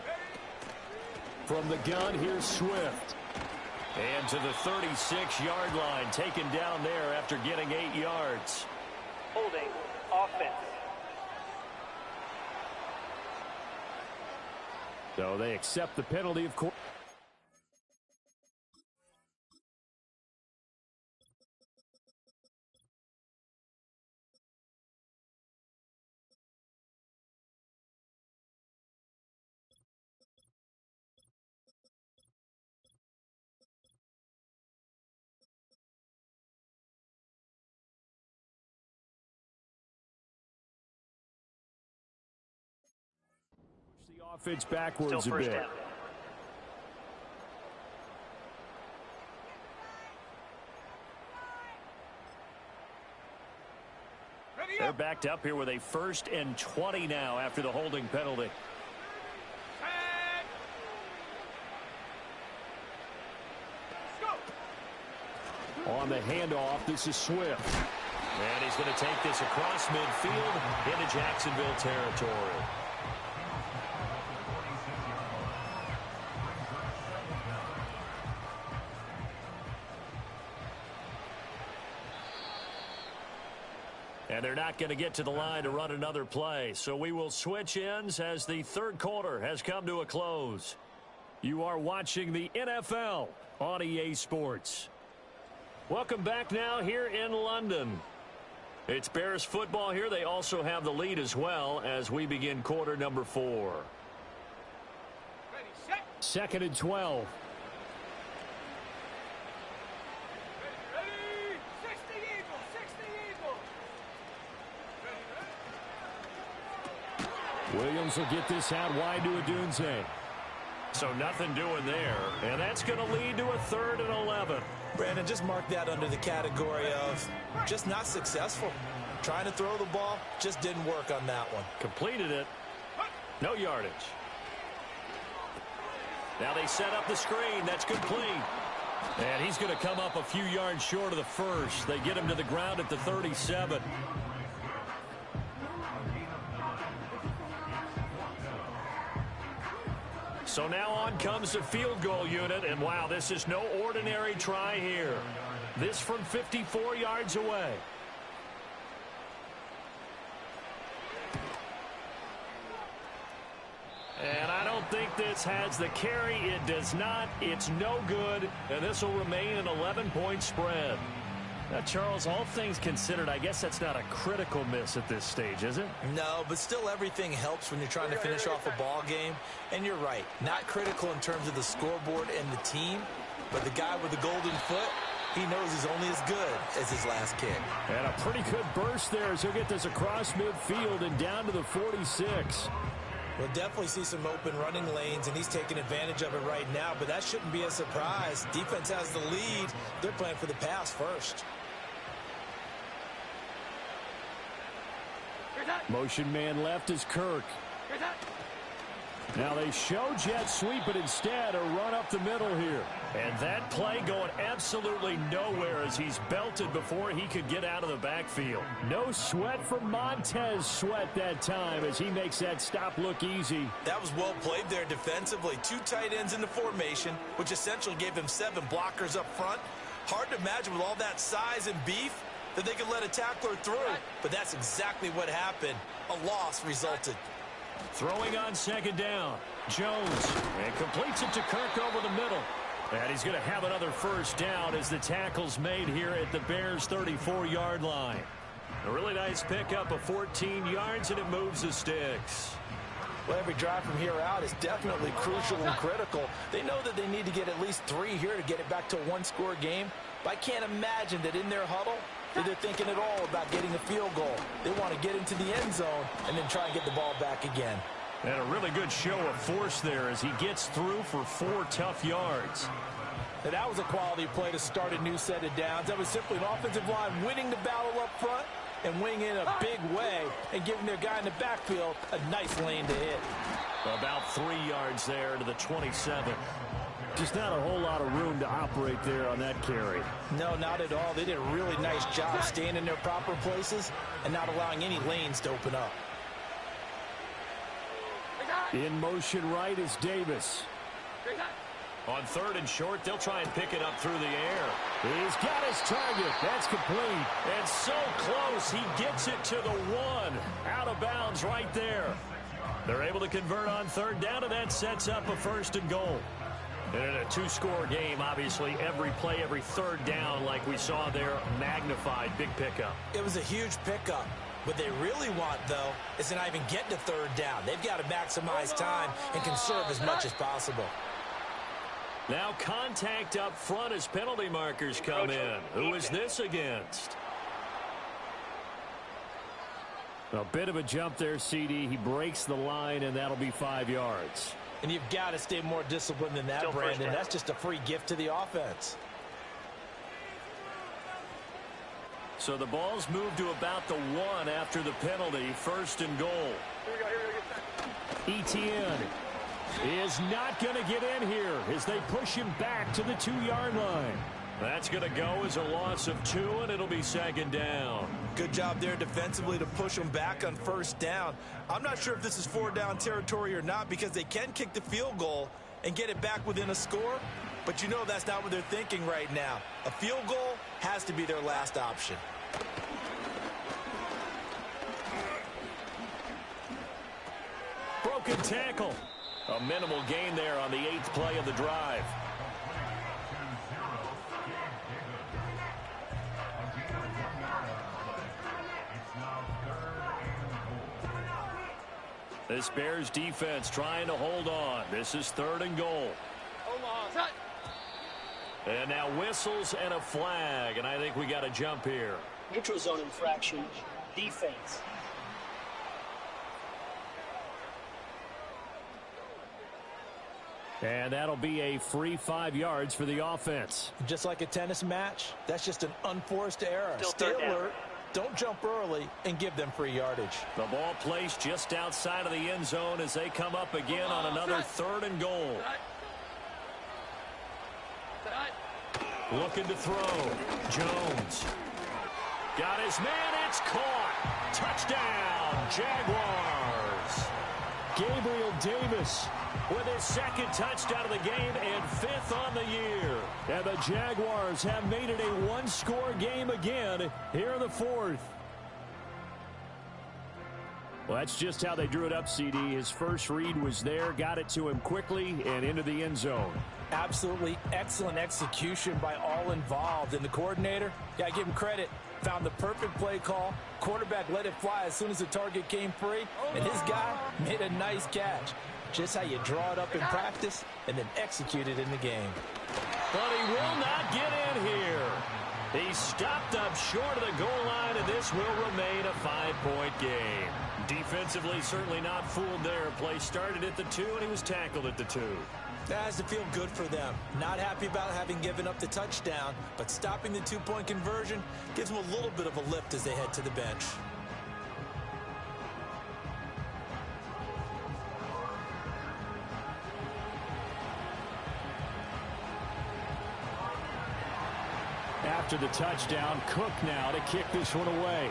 From the gun, here's Swift. And to the 36-yard line, taken down there after getting 8 yards. Holding offense. So they accept the penalty, of course. The offense backwards a bit. They're backed up here with a 1st and 20 now after the holding penalty. On the handoff, this is Swift. And he's going to take this across midfield into Jacksonville territory. And they're not going to get to the line to run another play. So we will switch ends as the 3rd quarter has come to a close. You are watching the NFL on EA Sports. Welcome back now here in London. It's Bears football here. They also have the lead as well as we begin quarter number 4. 2nd and 12. Williams will get this out wide to Odunze. So nothing doing there, and that's going to lead to a 3rd and 11. Brandon, just mark that under the category of just not successful. Trying to throw the ball, just didn't work on that one. Completed it. No yardage. Now they set up the screen. That's complete. And he's going to come up a few yards short of the first. They get him to the ground at the 37. So now on comes the field goal unit, and wow, this is no ordinary try here. This from 54 yards away. And I don't think this has the carry. It does not. It's no good, and this will remain an 11-point spread. Now, Charles, all things considered, I guess that's not a critical miss at this stage, is it? No, but still everything helps when you're trying to finish off a ball game. And you're right, not critical in terms of the scoreboard and the team, but the guy with the golden foot, he knows he's only as good as his last kick. And a pretty good burst there as he'll get this across midfield and down to the 46. We'll definitely see some open running lanes, and he's taking advantage of it right now, but that shouldn't be a surprise. Defense has the lead. They're playing for the pass first. Motion man left is Kirk. Now they show jet sweep, but instead a run up the middle here. And that play going absolutely nowhere as he's belted before he could get out of the backfield. No sweat from Montez Sweat that time as he makes that stop look easy. That was well played there defensively. 2 tight ends in the formation, which essentially gave him 7 blockers up front. Hard to imagine with all that size and beef that they could let a tackler through, but that's exactly what happened. A loss resulted. Throwing on 2nd down. Jones, and completes it to Kirk over the middle. And he's going to have another first down as the tackle's made here at the Bears' 34-yard line. A really nice pickup of 14 yards, and it moves the sticks. Well, every drive from here out is definitely crucial and critical. They know that they need to get at least 3 here to get it back to a 1-score game, but I can't imagine that in their huddle that they're thinking at all about getting a field goal. They want to get into the end zone and then try and get the ball back again. And a really good show of force there as he gets through for 4 tough yards. Now, that was a quality play to start a new set of downs. That was simply an offensive line winning the battle up front and winning in a big way and giving their guy in the backfield a nice lane to hit. About 3 yards there to the 27. Just not a whole lot of room to operate there on that carry. No, not at all. They did a really nice job staying in their proper places and not allowing any lanes to open up. In motion right is Davis. On 3rd and short, they'll try and pick it up through the air. He's got his target. That's complete. And so close, he gets it to the 1. Out of bounds right there. They're able to convert on 3rd down, and that sets up a 1st and goal. And in a 2-score game, obviously, every play, every 3rd down, like we saw there, magnified, big pickup. It was a huge pickup. What they really want, though, is to not even get to 3rd down. They've got to maximize time and conserve as much as possible. Now contact up front as penalty markers come in. Who is this against? A bit of a jump there, CD. He breaks the line, and that'll be 5 yards. And you've got to stay more disciplined than that, Brandon. That's just a free gift to the offense. So the ball's moved to about the 1 after the penalty. 1st and goal. Etienne is not going to get in here as they push him back to the 2-yard line. That's going to go as a loss of 2, and it'll be 2nd down. Good job there defensively to push them back on 1st down. I'm not sure if this is 4-down territory or not because they can kick the field goal and get it back within a score, but you know that's not what they're thinking right now. A field goal has to be their last option. Broken tackle. A minimal gain there on the 8th play of the drive. This Bears defense trying to hold on. This is 3rd and goal. And now whistles and a flag, and I think we got a jump here. Neutral zone infraction, defense. And that'll be a free 5 yards for the offense. Just like a tennis match, that's just an unforced error. Still Stay third down. alert, don't jump early, and give them free yardage. The ball placed just outside of the end zone as they come up again on another 3rd and goal. Looking to throw. Jones. Got his man. It's caught. Touchdown, Jaguars. Gabriel Davis With his 2nd touchdown of the game and 5th on the year. and the Jaguars have made it a one-score game again here in the 4th. Well, that's just how they drew it up, CD. His first read was there, got it to him quickly and into the end zone. Absolutely excellent execution by all involved. And the coordinator, got to give him credit, found the perfect play call. Quarterback let it fly as soon as the target came free, and his guy made a nice catch. Just how you draw it up in practice and then execute it in the game. But he will not get in here. He stopped up short of the goal line, and this will remain a 5-point game. Defensively, certainly not fooled there. Play started at the 2, and he was tackled at the 2. That has to feel good for them. Not happy about having given up the touchdown, but stopping the 2-point conversion gives them a little bit of a lift as they head to the bench. After the touchdown, Cook now to kick this one away.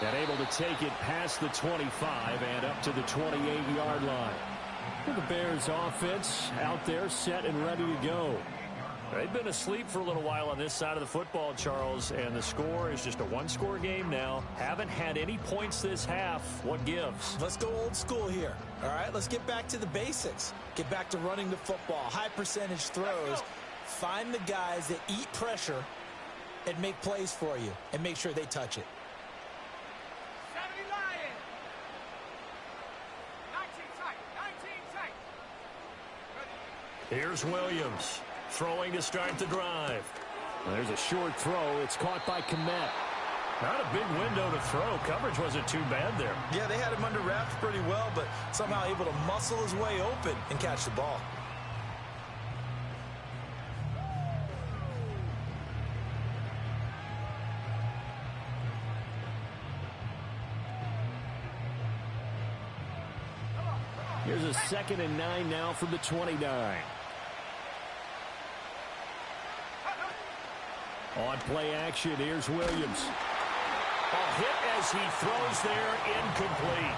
And able to take it past the 25 and up to the 28-yard line. The Bears offense out there set and ready to go. They've been asleep for a little while on this side of the football, Charles, and the score is just a one-score game now. Haven't had any points this half. What gives? Let's go old school here. All right, let's get back to the basics. Get back to running the football, high percentage throws. Find the guys that eat pressure and make plays for you and make sure they touch it. Here's Williams throwing to start the drive. There's a short throw. It's caught by Kmet. Not a big window to throw. Coverage wasn't too bad there. Yeah, they had him under wraps pretty well, but somehow able to muscle his way open and catch the ball. Here's a 2nd and 9 now from the 29. On play action, here's Williams. A hit as he throws there, incomplete.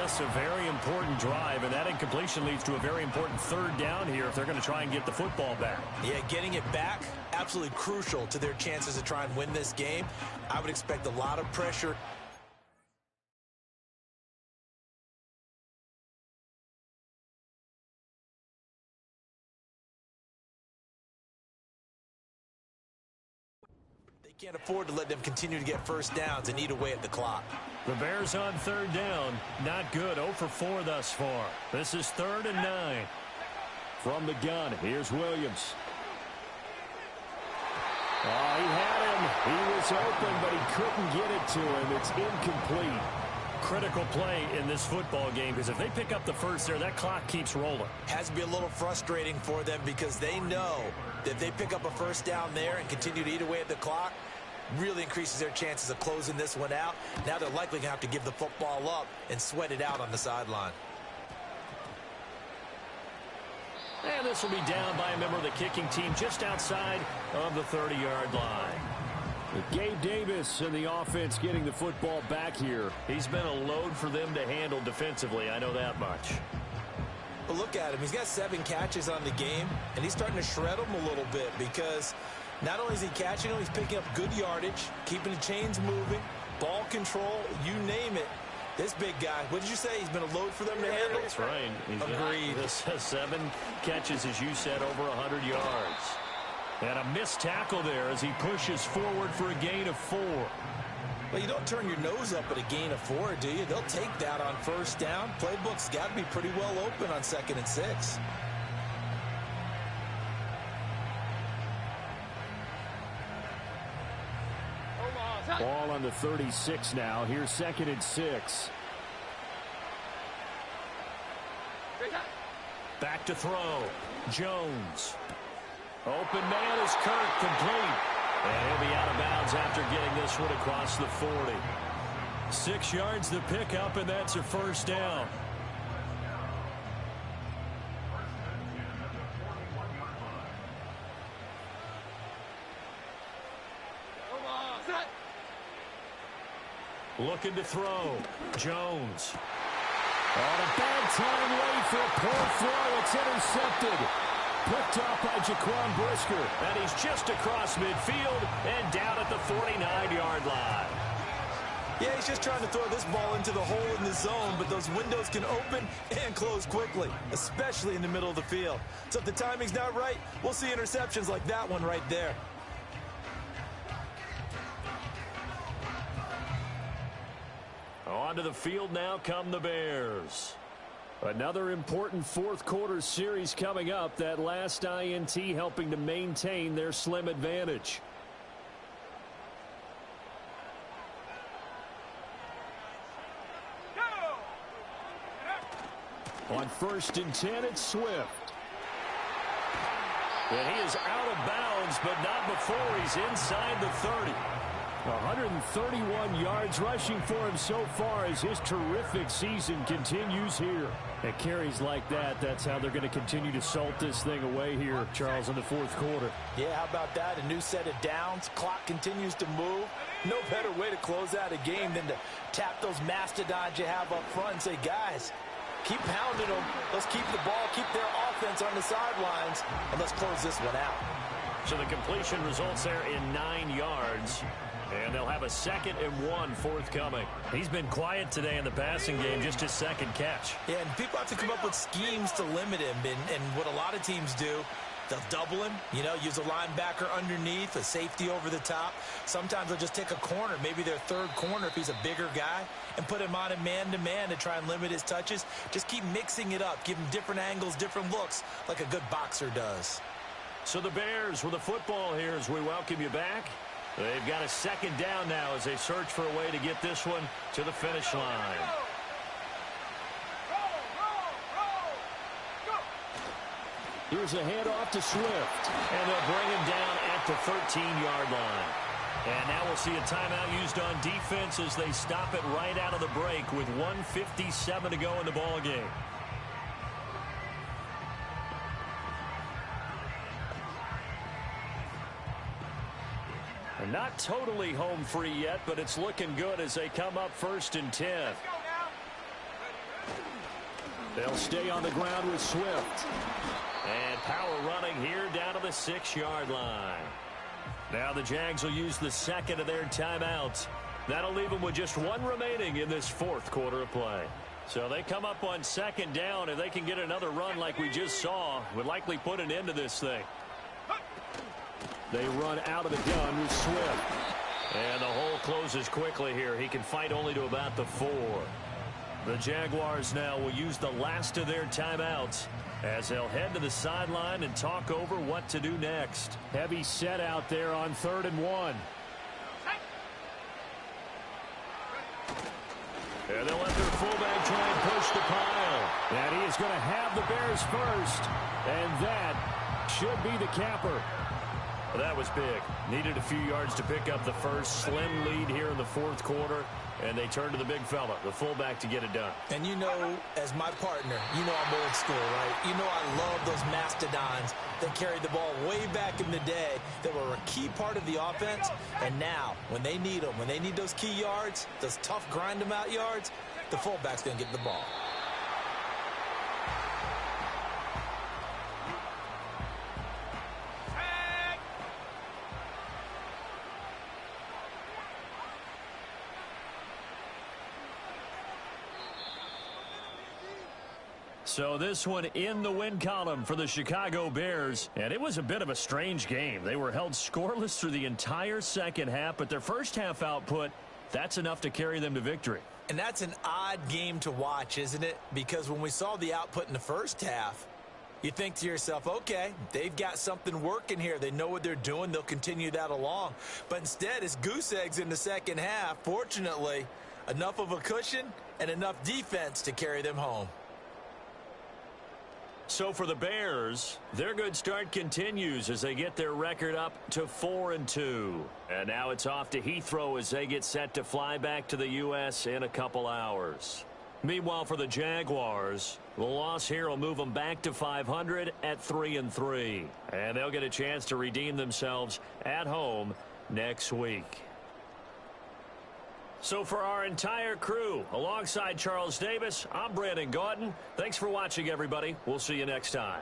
This a very important drive, and that incompletion leads to a very important 3rd down here if they're going to try and get the football back. Yeah, getting it back, absolutely crucial to their chances to try and win this game. I would expect a lot of pressure. Can't afford to let them continue to get first downs and eat away at the clock. The Bears on 3rd down. Not good. 0 for 4 thus far. This is 3rd and 9. From the gun, here's Williams. Oh, he had him. He was open, but he couldn't get it to him. It's incomplete. Critical play in this football game, because if they pick up the first there, that clock keeps rolling. Has to be a little frustrating for them because they know that if they pick up a first down there and continue to eat away at the clock, really increases their chances of closing this one out. Now they're likely going to have to give the football up and sweat it out on the sideline. And this will be down by a member of the kicking team just outside of the 30-yard line. Gabe Davis and the offense getting the football back here. He's been a load for them to handle defensively, I know that much. But look at him. He's got 7 catches on the game, and he's starting to shred them a little bit because not only is he catching them, he's picking up good yardage, keeping the chains moving, ball control, you name it. This big guy, what did you say? He's been a load for them to handle? That's right. Agreed. This has 7 catches, as you said, over 100 yards. And a missed tackle there as he pushes forward for a gain of 4. Well, you don't turn your nose up at a gain of 4, do you? They'll take that on first down. Playbook's got to be pretty well open on 2nd and 6. Hold on. Ball on the 36 now. Here's 2nd and 6. Back to throw. Jones. Open man is Kirk, complete. And he'll be out of bounds after getting this one across the 40. 6 yards to pick up, and that's a first down. Looking to throw. Jones. On a bad time late for a poor throw. It's intercepted. Picked off by Jaquan Brisker. And he's just across midfield and down at the 49-yard line. Yeah, he's just trying to throw this ball into the hole in the zone, but those windows can open and close quickly, especially in the middle of the field. So if the timing's not right, we'll see interceptions like that one right there. Onto the field now come the Bears. Another important fourth-quarter series coming up. That last INT helping to maintain their slim advantage. On 1st and 10, it's Swift. And he is out of bounds, but not before he's inside the 30. 131 yards rushing for him so far as his terrific season continues here. At carries like that, that's how they're going to continue to salt this thing away here, Charles, in the fourth quarter. Yeah, how about that? A new set of downs. Clock continues to move. No better way to close out a game than to tap those mastodons you have up front and say, guys, keep pounding them. Let's keep the ball, keep their offense on the sidelines, and let's close this one out. So the completion results there in 9 yards. And they'll have a 2nd and 1 forthcoming. He's been quiet today in the passing game, just his 2nd catch. Yeah, and people have to come up with schemes to limit him. And what a lot of teams do, they'll double him, use a linebacker underneath, a safety over the top. Sometimes they'll just take a corner, maybe their 3rd corner if he's a bigger guy, and put him on a man-to-man to try and limit his touches. Just keep mixing it up, give him different angles, different looks, like a good boxer does. So the Bears with the football here as we welcome you back. They've got a 2nd down now as they search for a way to get this one to the finish line. Here's a handoff to Swift. And they'll bring him down at the 13-yard line. And now we'll see a timeout used on defense as they stop it right out of the break with 1:57 to go in the ballgame. Not totally home free yet, but it's looking good as they come up 1st and 10. They'll stay on the ground with Swift. And power running here down to the 6-yard line. Now the Jags will use the 2nd of their timeouts. That'll leave them with just 1 remaining in this 4th quarter of play. So they come up on 2nd down. If they can get another run like we just saw, would likely put an end to this thing. They run out of the gun with Swift. And the hole closes quickly here. He can fight only to about the 4. The Jaguars now will use the last of their timeouts as they'll head to the sideline and talk over what to do next. Heavy set out there on 3rd and 1. And they'll let their fullback try and push the pile. And he is going to have the Bears first. And that should be the capper. Well, that was big. Needed a few yards to pick up the first. Slim lead here in the 4th quarter. And they turn to the big fella, the fullback, to get it done. And as my partner, I'm old school, right? I love those mastodons that carried the ball way back in the day that were a key part of the offense. And now, when they need them, when they need those key yards, those tough grind-them-out yards, the fullback's going to get the ball. So this one in the win column for the Chicago Bears. And it was a bit of a strange game. They were held scoreless through the entire 2nd half, but their first half output, that's enough to carry them to victory. And that's an odd game to watch, isn't it? Because when we saw the output in the first half, You think to yourself, okay, they've got something working here. They know what they're doing. They'll continue that along. But instead, it's goose eggs in the second half. Fortunately, enough of a cushion and enough defense to carry them home. So for the Bears, their good start continues as they get their record up to 4-2. And now it's off to Heathrow as they get set to fly back to the U.S. in a couple hours. Meanwhile, for the Jaguars, the loss here will move them back to 500 at 3-3. And they'll get a chance to redeem themselves at home next week. So for our entire crew, alongside Charles Davis, I'm Brandon Gaudin. Thanks for watching, everybody. We'll see you next time.